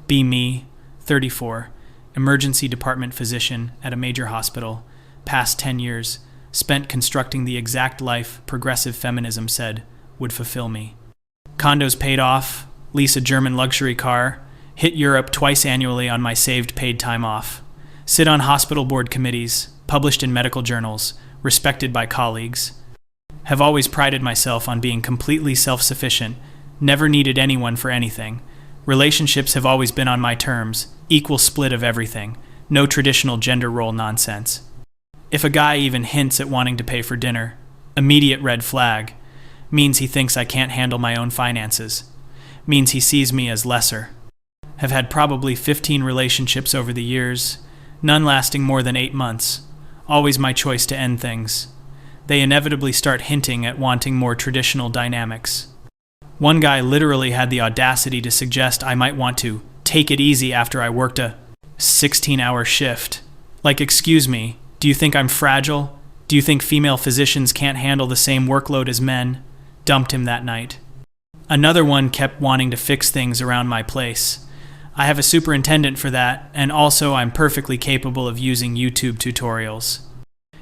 Be me, 34, emergency department physician at a major hospital, past 10 years, spent constructing the exact life progressive feminism said would fulfill me. Condos paid off, lease a German luxury car, hit Europe twice annually on my saved paid time off, sit on hospital board committees, published in medical journals, respected by colleagues. Have always prided myself on being completely self-sufficient, never needed anyone for anything. Relationships have always been on my terms, equal split of everything, no traditional gender role nonsense. If a guy even hints at wanting to pay for dinner, immediate red flag, means he thinks I can't handle my own finances, means he sees me as lesser. Have had probably 15 relationships over the years, none lasting more than 8 months, always my choice to end things. They inevitably start hinting at wanting more traditional dynamics. One guy literally had the audacity to suggest I might want to take it easy after I worked a 16-hour shift. Like, excuse me, do you think I'm fragile? Do you think female physicians can't handle the same workload as men? Dumped him that night. Another one kept wanting to fix things around my place. I have a superintendent for that, and also I'm perfectly capable of using YouTube tutorials.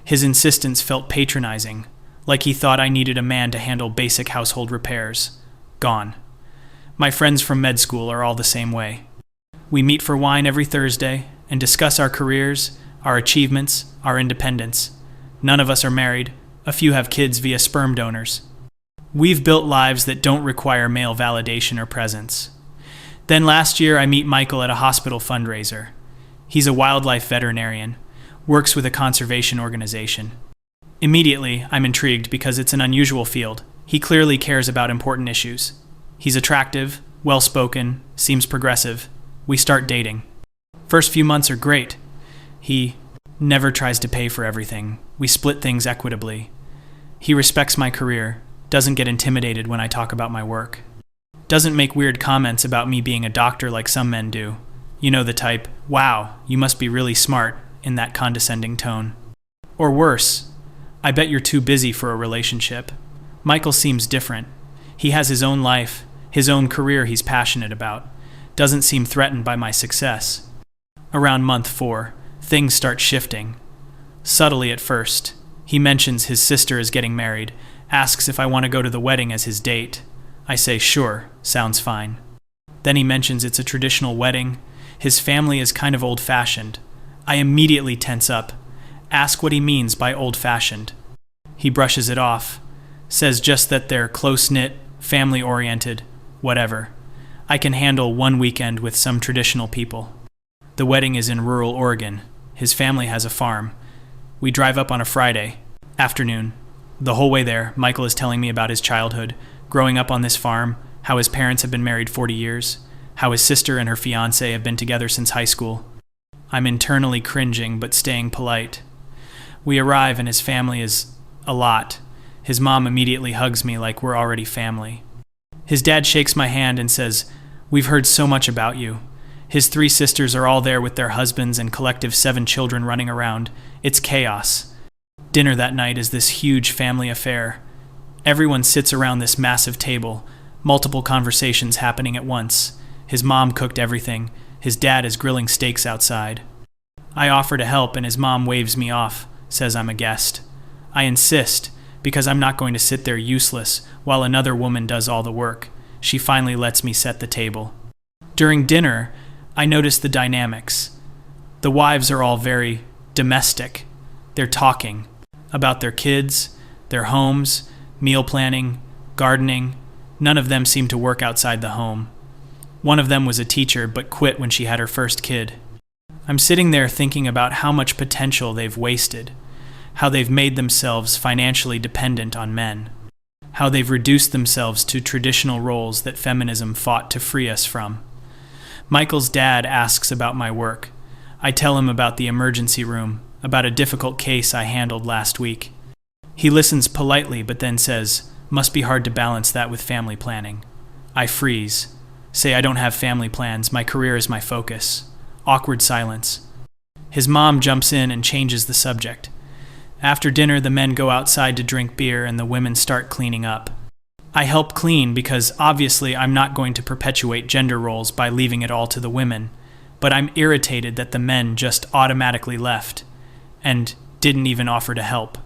His insistence felt patronizing, like he thought I needed a man to handle basic household repairs. Gone. My friends from med school are all the same way. We meet for wine every Thursday and discuss our careers, our achievements, our independence. None of us are married. A few have kids via sperm donors. We've built lives that don't require male validation or presence. Then last year I meet Michael at a hospital fundraiser. He's a wildlife veterinarian, works with a conservation organization. Immediately, I'm intrigued because it's an unusual field. He clearly cares about important issues. He's attractive, well-spoken, seems progressive. We start dating. First few months are great. He never tries to pay for everything. We split things equitably. He respects my career, doesn't get intimidated when I talk about my work. Doesn't make weird comments about me being a doctor like some men do. You know the type, wow, you must be really smart, in that condescending tone. Or worse, I bet you're too busy for a relationship. Michael seems different. He has his own life, his own career he's passionate about. Doesn't seem threatened by my success. Around month 4, things start shifting. Subtly at first, he mentions his sister is getting married, asks if I want to go to the wedding as his date. I say sure, sounds fine. Then he mentions it's a traditional wedding. His family is kind of old-fashioned. I immediately tense up, ask what he means by old-fashioned. He brushes it off, says just that they're close-knit, family-oriented, whatever. I can handle one weekend with some traditional people. The wedding is in rural Oregon. His family has a farm. We drive up on a Friday afternoon. The whole way there, Michael is telling me about his childhood, growing up on this farm, how his parents have been married 40 years, how his sister and her fiancé have been together since high school. I'm internally cringing but staying polite. We arrive and his family is a lot. His mom immediately hugs me like we're already family. His dad shakes my hand and says, "We've heard so much about you." His 3 sisters are all there with their husbands and collective 7 children running around. It's chaos. Dinner that night is this huge family affair. Everyone sits around this massive table, multiple conversations happening at once. His mom cooked everything. His dad is grilling steaks outside. I offer to help and his mom waves me off, says I'm a guest. I insist, because I'm not going to sit there useless while another woman does all the work. She finally lets me set the table. During dinner, I notice the dynamics. The wives are all very domestic. They're talking about their kids, their homes, meal planning, gardening. None of them seem to work outside the home. One of them was a teacher but quit when she had her first kid. I'm sitting there thinking about how much potential they've wasted, how they've made themselves financially dependent on men, how they've reduced themselves to traditional roles that feminism fought to free us from. Michael's dad asks about my work. I tell him about the emergency room, about a difficult case I handled last week. He listens politely but then says, "Must be hard to balance that with family planning." I freeze. Say I don't have family plans, my career is my focus. Awkward silence. His mom jumps in and changes the subject. After dinner, the men go outside to drink beer and the women start cleaning up. I help clean because obviously I'm not going to perpetuate gender roles by leaving it all to the women, but I'm irritated that the men just automatically left and didn't even offer to help.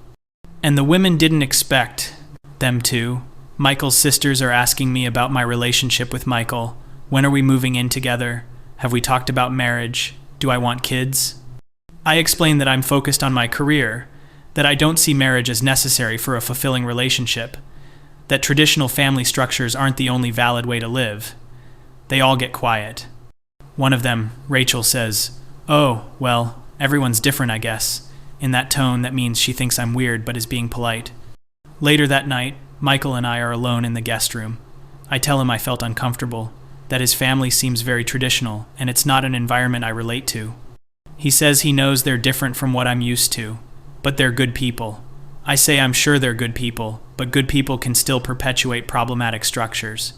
And the women didn't expect them to. Michael's sisters are asking me about my relationship with Michael. When are we moving in together? Have we talked about marriage? Do I want kids? I explain that I'm focused on my career, that I don't see marriage as necessary for a fulfilling relationship, that traditional family structures aren't the only valid way to live. They all get quiet. One of them, Rachel, says, "Oh, well, everyone's different, I guess." In that tone that means she thinks I'm weird but is being polite. Later that night, Michael and I are alone in the guest room. I tell him I felt uncomfortable, that his family seems very traditional, and it's not an environment I relate to. He says he knows they're different from what I'm used to, but they're good people. I say I'm sure they're good people, but good people can still perpetuate problematic structures.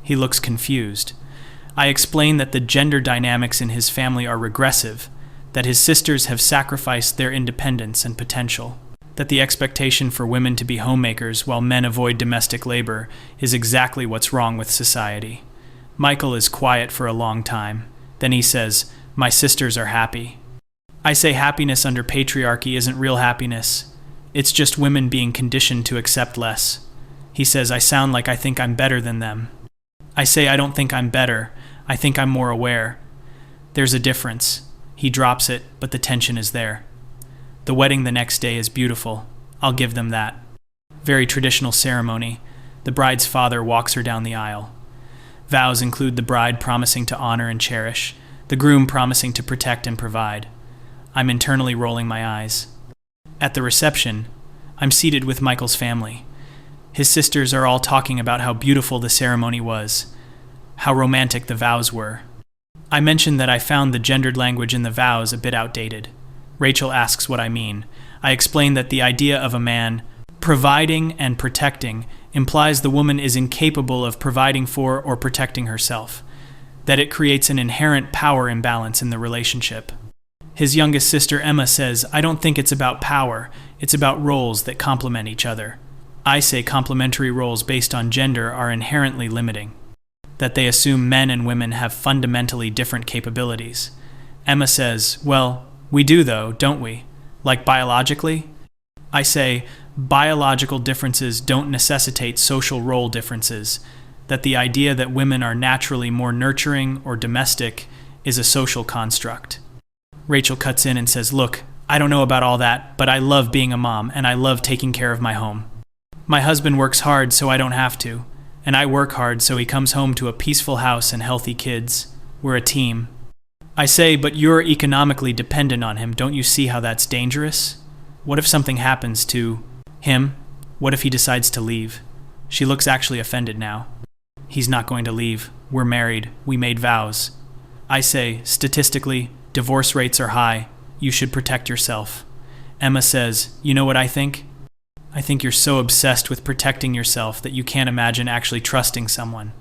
He looks confused. I explain that the gender dynamics in his family are regressive, that his sisters have sacrificed their independence and potential, that the expectation for women to be homemakers while men avoid domestic labor is exactly what's wrong with society. Michael is quiet for a long time. Then he says, "My sisters are happy." I say happiness under patriarchy isn't real happiness. It's just women being conditioned to accept less. He says I sound like I think I'm better than them. I say I don't think I'm better. I think I'm more aware. There's a difference. He drops it, but the tension is there. The wedding the next day is beautiful. I'll give them that. Very traditional ceremony. The bride's father walks her down the aisle. Vows include the bride promising to honor and cherish, the groom promising to protect and provide. I'm internally rolling my eyes. At the reception, I'm seated with Michael's family. His sisters are all talking about how beautiful the ceremony was, how romantic the vows were. I mention that I found the gendered language in the vows a bit outdated. Rachel asks what I mean. I explain that the idea of a man providing and protecting implies the woman is incapable of providing for or protecting herself, that it creates an inherent power imbalance in the relationship. His youngest sister Emma says, "I don't think it's about power, it's about roles that complement each other." I say complementary roles based on gender are inherently limiting, that they assume men and women have fundamentally different capabilities. Emma says, "Well, we do though, don't we? Like biologically?" I say, biological differences don't necessitate social role differences, that the idea that women are naturally more nurturing or domestic is a social construct. Rachel cuts in and says, "Look, I don't know about all that, but I love being a mom and I love taking care of my home. My husband works hard so I don't have to, and I work hard so he comes home to a peaceful house and healthy kids. We're a team." I say, "But you're economically dependent on him. Don't you see how that's dangerous? What if something happens to him? What if he decides to leave?" She looks actually offended now. "He's not going to leave. We're married. We made vows." I say, "Statistically, divorce rates are high. You should protect yourself." Emma says, "You know what I think? I think you're so obsessed with protecting yourself that you can't imagine actually trusting someone."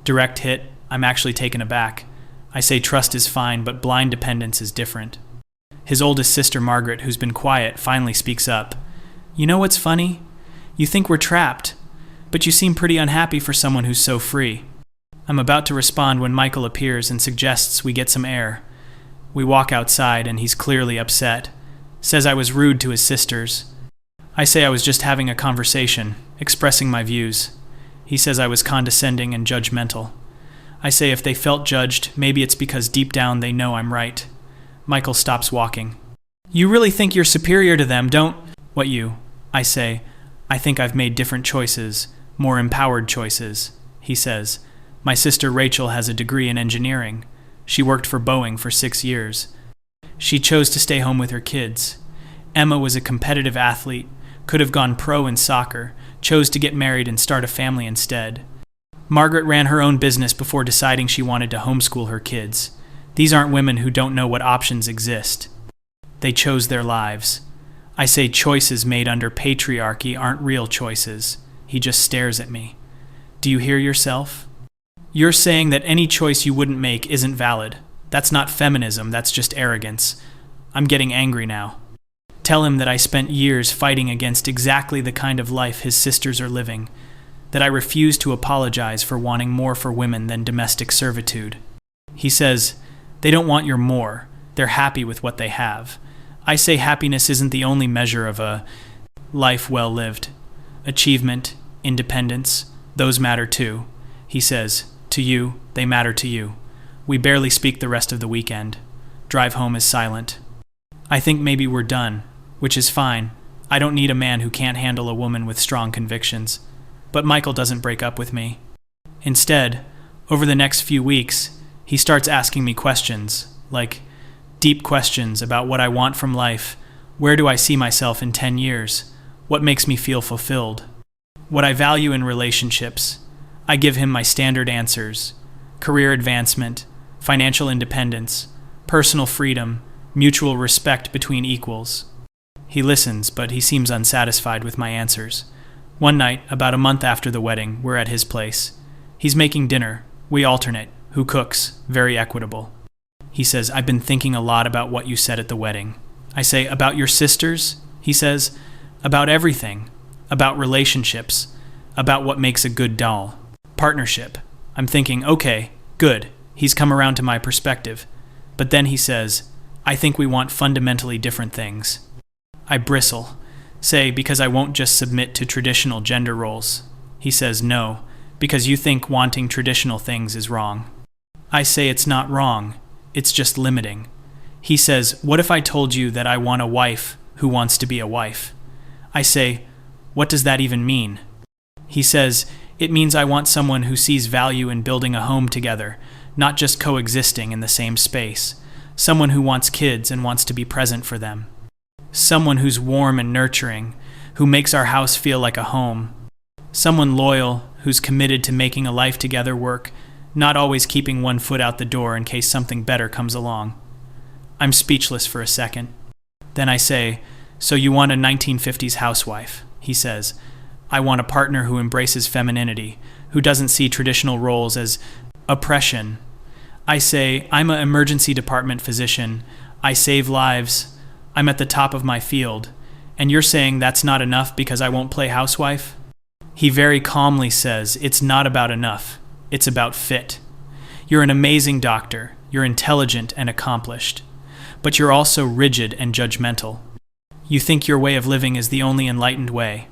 Direct hit. I'm actually taken aback. I say trust is fine, but blind dependence is different. His oldest sister, Margaret, who's been quiet, finally speaks up. "You know what's funny? You think we're trapped, but you seem pretty unhappy for someone who's so free." I'm about to respond when Michael appears and suggests we get some air. We walk outside and he's clearly upset. Says I was rude to his sisters. I say I was just having a conversation, expressing my views. He says I was condescending and judgmental. I say if they felt judged, maybe it's because deep down they know I'm right. Michael stops walking. "You really think you're superior to them, don't—" "What you?" I say, "I think I've made different choices, more empowered choices," he says. "My sister Rachel has a degree in engineering. She worked for Boeing for 6 years. She chose to stay home with her kids. Emma was a competitive athlete, could have gone pro in soccer, chose to get married and start a family instead. Margaret ran her own business before deciding she wanted to homeschool her kids. These aren't women who don't know what options exist. They chose their lives." I say choices made under patriarchy aren't real choices. He just stares at me. "Do you hear yourself? You're saying that any choice you wouldn't make isn't valid. That's not feminism, that's just arrogance." I'm getting angry now. Tell him that I spent years fighting against exactly the kind of life his sisters are living, that I refuse to apologize for wanting more for women than domestic servitude. He says, they don't want your more, they're happy with what they have. I say happiness isn't the only measure of a life well lived. Achievement, independence, those matter too. He says, to you, they matter to you. We barely speak the rest of the weekend. Drive home is silent. I think maybe we're done, which is fine. I don't need a man who can't handle a woman with strong convictions. But Michael doesn't break up with me. Instead, over the next few weeks, he starts asking me questions, like deep questions about what I want from life, where do I see myself in 10 years, what makes me feel fulfilled, what I value in relationships. I give him my standard answers: career advancement, financial independence, personal freedom, mutual respect between equals. He listens, but he seems unsatisfied with my answers. One night, about a month after the wedding, we're at his place. He's making dinner. We alternate. Who cooks? Very equitable. He says, I've been thinking a lot about what you said at the wedding. I say, about your sisters? He says, about everything. About relationships. About what makes a good doll. Partnership. I'm thinking, okay, good. He's come around to my perspective. But then he says, I think we want fundamentally different things. I bristle. Say, because I won't just submit to traditional gender roles. He says, no, because you think wanting traditional things is wrong. I say it's not wrong, it's just limiting. He says, what if I told you that I want a wife who wants to be a wife? I say, what does that even mean? He says, it means I want someone who sees value in building a home together, not just coexisting in the same space. Someone who wants kids and wants to be present for them. Someone who's warm and nurturing, who makes our house feel like a home. Someone loyal, who's committed to making a life together work, not always keeping one foot out the door in case something better comes along. I'm speechless for a second. Then I say, so you want a 1950s housewife? He says, I want a partner who embraces femininity, who doesn't see traditional roles as oppression. I say, I'm an emergency department physician. I save lives. I'm at the top of my field, and you're saying that's not enough because I won't play housewife? He very calmly says, it's not about enough, it's about fit. You're an amazing doctor, you're intelligent and accomplished, but you're also rigid and judgmental. You think your way of living is the only enlightened way.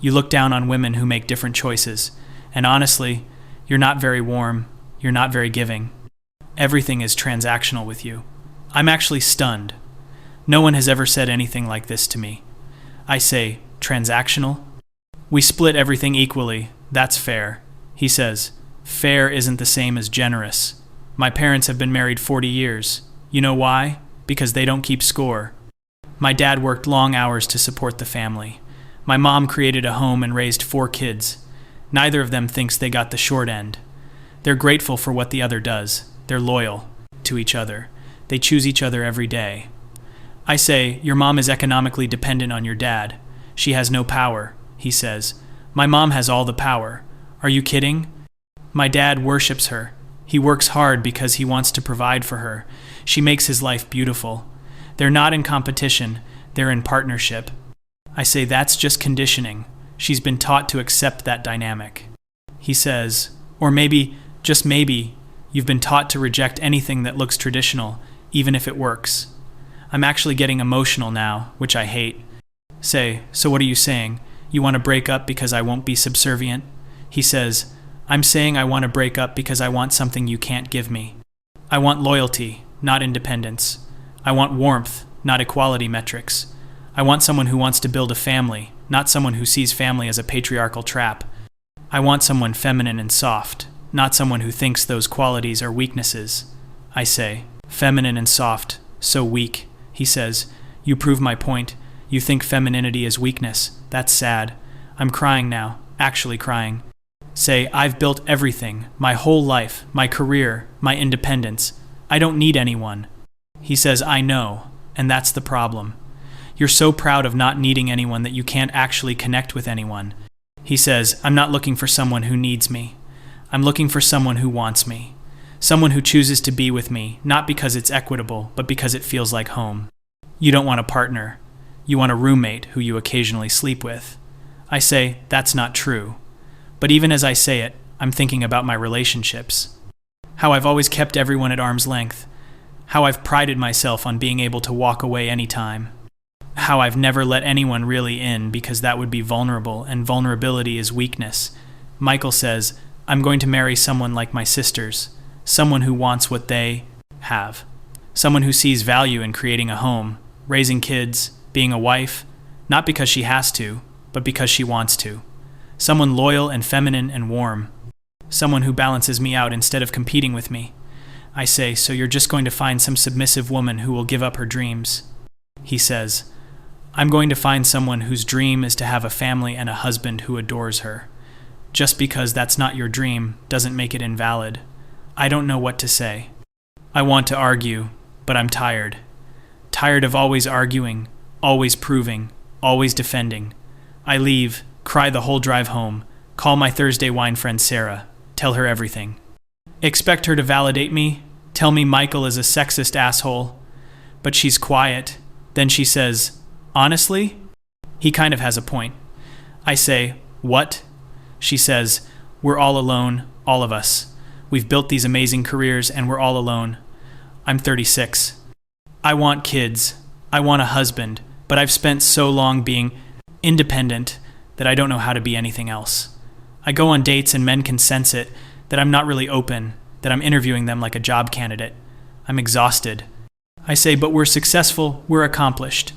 You look down on women who make different choices, and honestly, you're not very warm, you're not very giving. Everything is transactional with you. I'm actually stunned. No one has ever said anything like this to me. I say, transactional? We split everything equally, that's fair. He says, fair isn't the same as generous. My parents have been married 40 years. You know why? Because they don't keep score. My dad worked long hours to support the family. My mom created a home and raised 4 kids. Neither of them thinks they got the short end. They're grateful for what the other does. They're loyal to each other. They choose each other every day. I say, your mom is economically dependent on your dad. She has no power, he says. My mom has all the power. Are you kidding? My dad worships her. He works hard because he wants to provide for her. She makes his life beautiful. They're not in competition, they're in partnership. I say, that's just conditioning. She's been taught to accept that dynamic. He says, or maybe, just maybe, you've been taught to reject anything that looks traditional, even if it works. I'm actually getting emotional now, which I hate. Say, so what are you saying? You want to break up because I won't be subservient? He says, I'm saying I want to break up because I want something you can't give me. I want loyalty, not independence. I want warmth, not equality metrics. I want someone who wants to build a family, not someone who sees family as a patriarchal trap. I want someone feminine and soft, not someone who thinks those qualities are weaknesses. I say, feminine and soft, so weak. He says, you prove my point. You think femininity is weakness. That's sad. I'm crying now, actually crying. Say, I've built everything, my whole life, my career, my independence. I don't need anyone. He says, I know, and that's the problem. You're so proud of not needing anyone that you can't actually connect with anyone. He says, I'm not looking for someone who needs me. I'm looking for someone who wants me. Someone who chooses to be with me, not because it's equitable, but because it feels like home. You don't want a partner. You want a roommate who you occasionally sleep with. I say, that's not true. But even as I say it, I'm thinking about my relationships. How I've always kept everyone at arm's length. How I've prided myself on being able to walk away anytime. How I've never let anyone really in because that would be vulnerable, and vulnerability is weakness. Michael says, I'm going to marry someone like my sisters, someone who wants what they have, someone who sees value in creating a home, raising kids, being a wife, not because she has to, but because she wants to. Someone loyal and feminine and warm. Someone who balances me out instead of competing with me. I say, so you're just going to find some submissive woman who will give up her dreams. He says, I'm going to find someone whose dream is to have a family and a husband who adores her. Just because that's not your dream doesn't make it invalid. I don't know what to say. I want to argue, but I'm tired. Tired of always arguing, always proving, always defending. I leave, cry the whole drive home, call my Thursday wine friend Sarah, tell her everything. Expect her to validate me, tell me Michael is a sexist asshole. But she's quiet. Then she says, honestly? He kind of has a point. I say, what? She says, we're all alone, all of us. We've built these amazing careers and we're all alone. I'm 36. I want kids. I want a husband, but I've spent so long being independent that I don't know how to be anything else. I go on dates and men can sense it, that I'm not really open, that I'm interviewing them like a job candidate. I'm exhausted. I say, but we're successful, we're accomplished.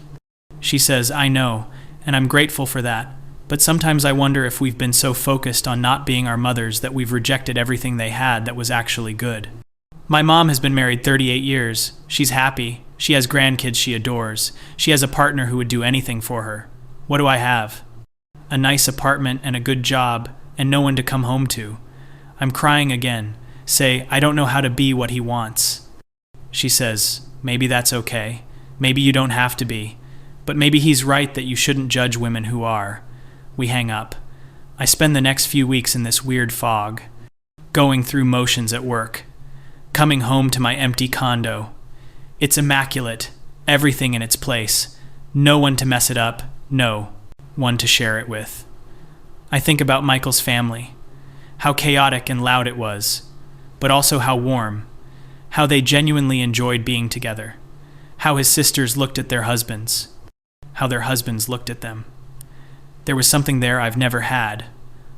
She says, I know, and I'm grateful for that, but sometimes I wonder if we've been so focused on not being our mothers that we've rejected everything they had that was actually good. My mom has been married 38 years. She's happy. She has grandkids she adores. She has a partner who would do anything for her. What do I have? A nice apartment and a good job, and no one to come home to. I'm crying again. Say, I don't know how to be what he wants. She says, maybe that's okay. Maybe you don't have to be. But maybe he's right that you shouldn't judge women who are. We hang up. I spend the next few weeks in this weird fog, going through motions at work, coming home to my empty condo. It's immaculate, everything in its place, no one to mess it up, no one to share it with. I think about Michael's family, how chaotic and loud it was, but also how warm, how they genuinely enjoyed being together, how his sisters looked at their husbands, how their husbands looked at them. There was something there I've never had.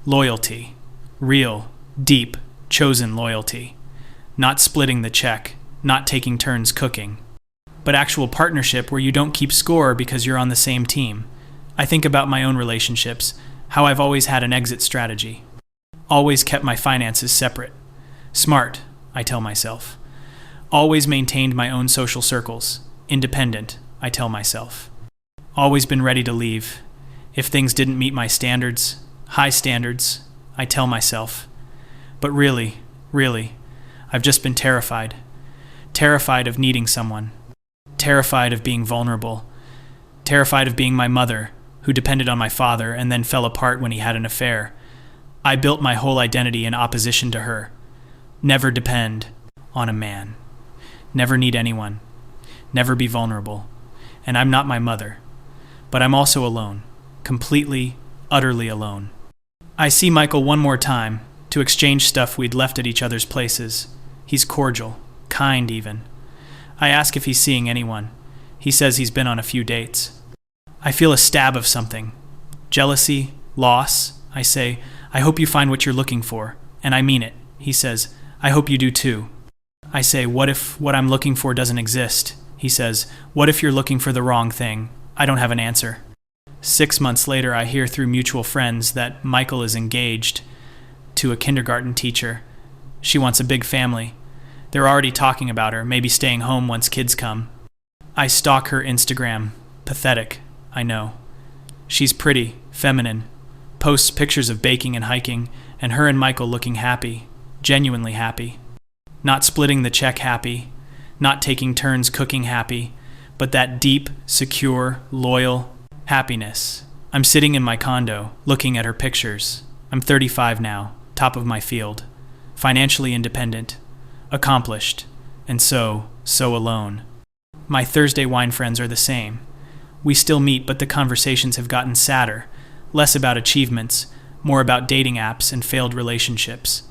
Loyalty. Real, deep, chosen loyalty. Not splitting the check, not taking turns cooking. But actual partnership where you don't keep score because you're on the same team. I think about my own relationships, how I've always had an exit strategy. Always kept my finances separate. Smart, I tell myself. Always maintained my own social circles. Independent, I tell myself. Always been ready to leave. If things didn't meet my standards, high standards, I tell myself. But really, I've just been terrified. Terrified of needing someone. Terrified of being vulnerable. Terrified of being my mother, who depended on my father and then fell apart when he had an affair. I built my whole identity in opposition to her. Never depend on a man. Never need anyone. Never be vulnerable. And I'm not my mother. But I'm also alone. Completely, utterly alone. I see Michael one more time, to exchange stuff we'd left at each other's places. He's cordial, kind even. I ask if he's seeing anyone. He says he's been on a few dates. I feel a stab of something. Jealousy, loss. I say, I hope you find what you're looking for. And I mean it. He says, I hope you do too. I say, what if what I'm looking for doesn't exist? He says, what if you're looking for the wrong thing? I don't have an answer. 6 months later, I hear through mutual friends that Michael is engaged to a kindergarten teacher. She wants a big family. They're already talking about her, maybe staying home once kids come. I stalk her Instagram. Pathetic, I know. She's pretty, feminine, posts pictures of baking and hiking, and her and Michael looking happy, genuinely happy. Not splitting the check happy, not taking turns cooking happy, but that deep, secure, loyal happiness. I'm sitting in my condo, looking at her pictures. I'm 35 now, top of my field, financially independent, accomplished, and so alone. My Thursday wine friends are the same. We still meet, but the conversations have gotten sadder, less about achievements, more about dating apps and failed relationships.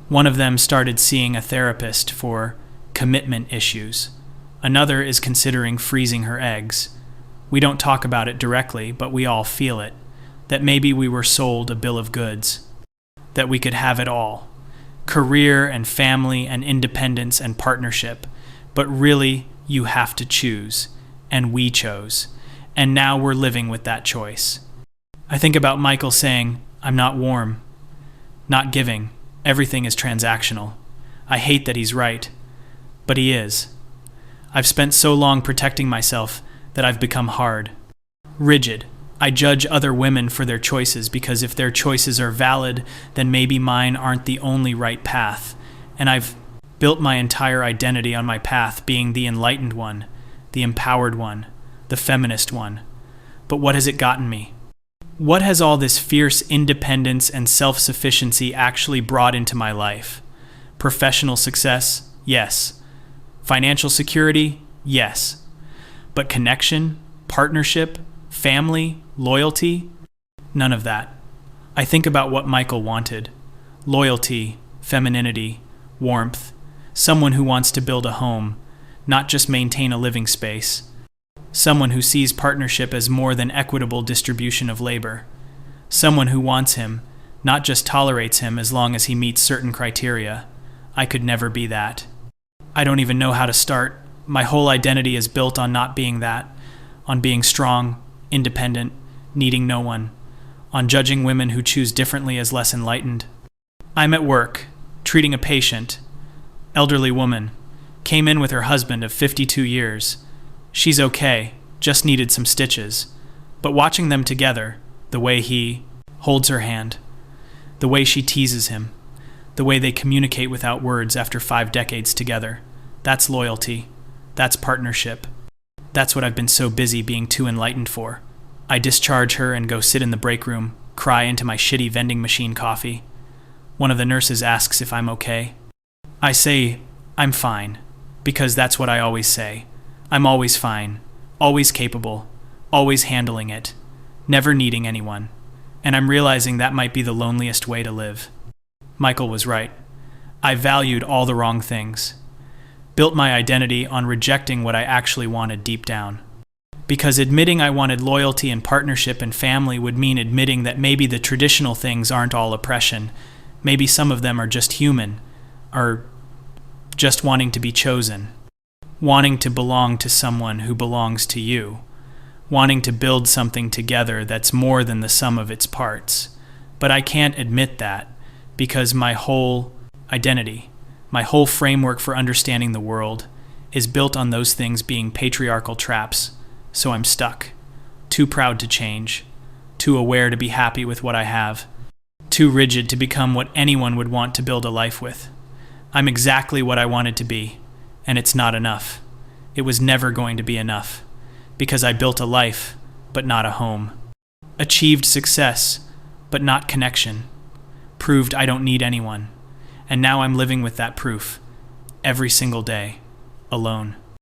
One of them started seeing a therapist for commitment issues. Another is considering freezing her eggs. We don't talk about it directly, but we all feel it. That maybe we were sold a bill of goods. That we could have it all. Career and family and independence and partnership. But really, you have to choose. And we chose. And now we're living with that choice. I think about Michael saying, "I'm not warm, not giving. Everything is transactional." I hate that he's right. But he is. I've spent so long protecting myself that I've become hard. Rigid. I judge other women for their choices because if their choices are valid, then maybe mine aren't the only right path. And I've built my entire identity on my path being the enlightened one, the empowered one, the feminist one. But what has it gotten me? What has all this fierce independence and self-sufficiency actually brought into my life? Professional success? Yes. Financial security? Yes. But connection, partnership, family, loyalty? None of that. I think about what Michael wanted. Loyalty, femininity, warmth, someone who wants to build a home, not just maintain a living space. Someone who sees partnership as more than equitable distribution of labor. Someone who wants him, not just tolerates him as long as he meets certain criteria. I could never be that. I don't even know how to start. My whole identity is built on not being that, on being strong, independent, needing no one, on judging women who choose differently as less enlightened. I'm at work, treating a patient, elderly woman, came in with her husband of 52 years. She's okay, just needed some stitches. But watching them together, the way he holds her hand, the way she teases him, the way they communicate without words after 5 decades together, that's loyalty. That's partnership. That's what I've been so busy being too enlightened for. I discharge her and go sit in the break room, cry into my shitty vending machine coffee. One of the nurses asks if I'm okay. I say, I'm fine, because that's what I always say. I'm always fine, always capable, always handling it, never needing anyone. And I'm realizing that might be the loneliest way to live. Michael was right. I valued all the wrong things. Built my identity on rejecting what I actually wanted deep down. Because admitting I wanted loyalty and partnership and family would mean admitting that maybe the traditional things aren't all oppression. Maybe some of them are just human, or just wanting to be chosen. Wanting to belong to someone who belongs to you. Wanting to build something together that's more than the sum of its parts. But I can't admit that because my whole identity, my whole framework for understanding the world is built on those things being patriarchal traps, so I'm stuck. Too proud to change. Too aware to be happy with what I have. Too rigid to become what anyone would want to build a life with. I'm exactly what I wanted to be, and it's not enough. It was never going to be enough, because I built a life, but not a home. Achieved success, but not connection. Proved I don't need anyone. And now I'm living with that proof, every single day, alone.